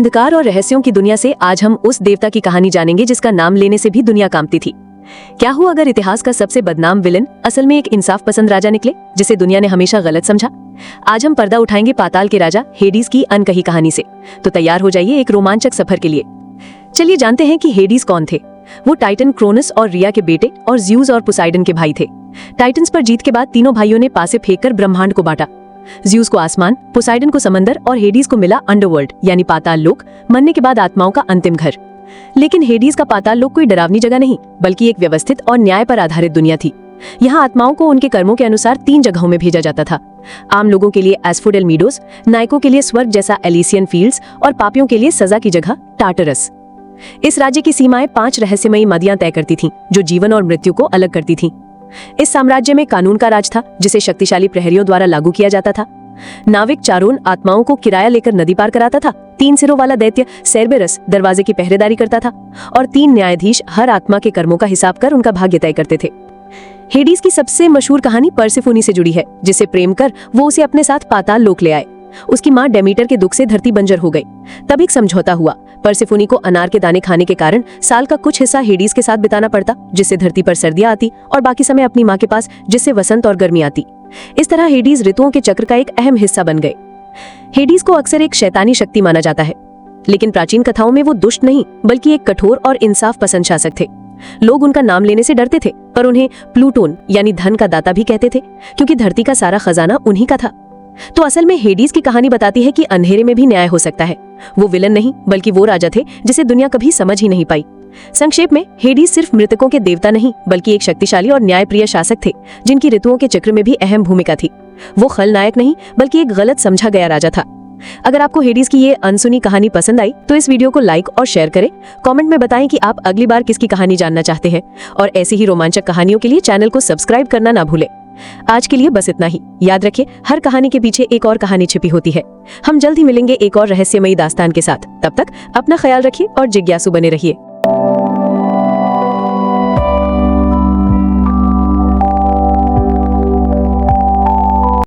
अंधकार और रहस्यों की दुनिया से आज हम उस देवता की कहानी जानेंगे जिसका नाम लेने से भी दुनिया कांपती थी। क्या हुआ अगर इतिहास का सबसे बदनाम विलन असल में एक इंसाफ पसंद राजा निकले जिसे दुनिया ने हमेशा गलत समझा। आज हम पर्दा उठाएंगे पाताल के राजा हेडीज की अनकही कहानी से। तो तैयार हो जाइए एक रोमांचक सफर के लिए। चलिए जानते हैं कि हेडीज कौन थे। वो टाइटन क्रोनस और रिया के बेटे और ज़्यूस और पोसाइडन के भाई थे। टाइटन्स पर जीत के बाद तीनों भाइयों ने पासे फेंककर ब्रह्मांड को बांटा। ज़्यूस को आसमान, पोसाइडन को समंदर और हेडीज को मिला अंडरवर्ल्ड यानी पाताल लोक, मरने के बाद आत्माओं का अंतिम घर। लेकिन हेडीज का पाताल लोक कोई डरावनी जगह नहीं बल्कि एक व्यवस्थित और न्याय पर आधारित दुनिया थी। यहाँ आत्माओं को उनके कर्मों के अनुसार 3 जगहों में भेजा जाता था। आम लोगों के लिए एस्फोडेल मीडोज, नायकों के लिए स्वर्ग जैसा एलिसियन फील्ड्स और पापियों के लिए सजा की जगह टार्टरस। इस राज्य की सीमाएं 5 रहस्यमयी नदियां तय करती थीं, जो जीवन और मृत्यु को अलग करती थीं। इस साम्राज्य में कानून का राज था जिसे शक्तिशाली प्रहरियों द्वारा लागू किया जाता था। नाविक चारोन आत्माओं को किराया लेकर नदी पार कराता था। 3 सिरों वाला दैत्य सेर्बेरस दरवाजे की पहरेदारी करता था और 3 न्यायाधीश हर आत्मा के कर्मों का हिसाब कर उनका भाग्य तय करते थे। हेडीज की सबसे मशहूर कहानी पर्सेफोनी से जुड़ी है, जिसे प्रेम कर वो उसे अपने साथ पाताल लोक ले आए। उसकी मां डेमीटर के दुख से धरती बंजर हो गई। तब एक समझौता हुआ। पर्सेफोनी को अनार के दाने खाने के कारण साल का कुछ हिस्सा हेडीज के साथ बिताना पड़ता, जिससे धरती पर सर्दियां आती, और बाकी समय अपनी मां के पास, जिससे वसंत और गर्मी आती। इस तरह हेडीज ऋतुओं के चक्र का एक अहम हिस्सा बन गए। हेडीज को अक्सर एक शैतानी शक्ति माना जाता है, लेकिन प्राचीन कथाओं में वो दुष्ट नहीं बल्कि एक कठोर और इंसाफ पसंद शासक थे। लोग उनका नाम लेने से डरते थे, पर उन्हें प्लूटोन यानी धन का दाता भी कहते थे, क्योंकि धरती का सारा खजाना उन्हीं का था। तो असल में हेडीज की कहानी बताती है कि अंधेरे में भी न्याय हो सकता है। वो विलन नहीं बल्कि वो राजा थे जिसे दुनिया कभी समझ ही नहीं पाई। संक्षेप में, हेडीज सिर्फ मृतकों के देवता नहीं बल्कि एक शक्तिशाली और न्यायप्रिय शासक थे, जिनकी ऋतुओं के चक्र में भी अहम भूमिका थी। वो खलनायक नहीं बल्कि एक गलत समझा गया राजा था। अगर आपको हेडीज की ये अनसुनी कहानी पसंद आई तो इस वीडियो को लाइक और शेयर करें। कमेंट में बताएं कि आप अगली बार किसकी कहानी जानना चाहते हैं, और ऐसी ही रोमांचक कहानियों के लिए चैनल को सब्सक्राइब करना ना भूलें। आज के लिए बस इतना ही। याद रखिए, हर कहानी के पीछे एक और कहानी छिपी होती है। हम जल्द ही मिलेंगे एक और रहस्यमयी दास्तान के साथ। तब तक अपना ख्याल रखिए और जिज्ञासु बने रहिए।